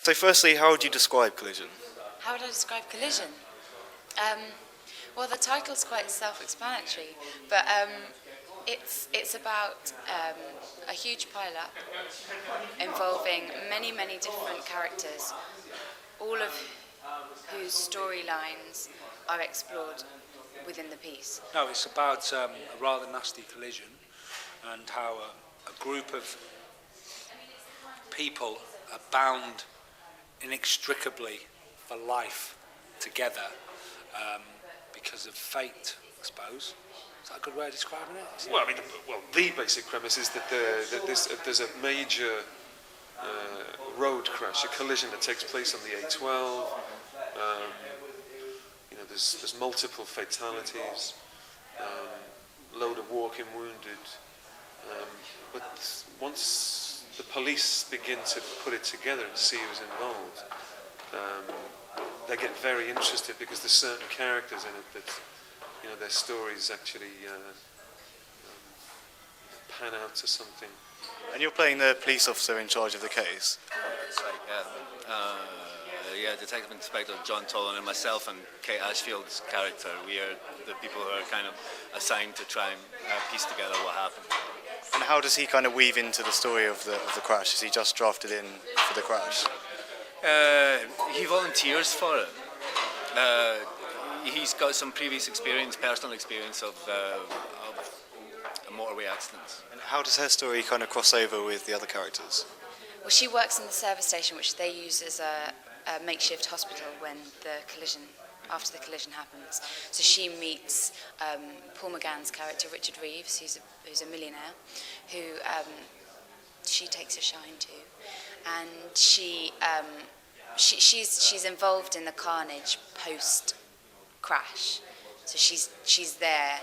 So firstly, how would you describe Collision? How would I describe Collision? Well, the title's quite self-explanatory, but it's about a huge pile-up involving many, many different characters, all of whose storylines are explored within the piece. No, it's about a rather nasty collision and how a group of people are bound inextricably for life together because of fate, I suppose. Is that a good way of describing it? Well, I mean, the basic premise is that there's a major road crash, a collision that takes place on the A12. There's multiple fatalities, load of walking wounded. But once the police begin to put it together and see who's involved, they get very interested because there's certain characters in it that, their stories actually pan out to something. And you're playing the police officer in charge of the case? That's right, yeah. Detective Inspector John Tolan and myself and Kate Ashfield's character, we are the people who are kind of assigned to try and piece together what happened. And how does he kind of weave into the story of the crash? Is he just drafted in for the crash? He volunteers for it. He's got some previous experience, personal experience of motorway accidents. And how does her story kind of cross over with the other characters? Well, she works in the service station, which they use as a makeshift hospital when after the collision happens. So she meets Paul McGann's character, Richard Reeves, who's a millionaire, who she takes a shine to, and she's involved in the carnage post crash. So she's there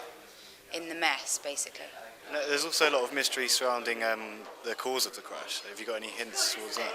in the mess, basically. There's also a lot of mystery surrounding the cause of the crash. Have you got any hints towards that?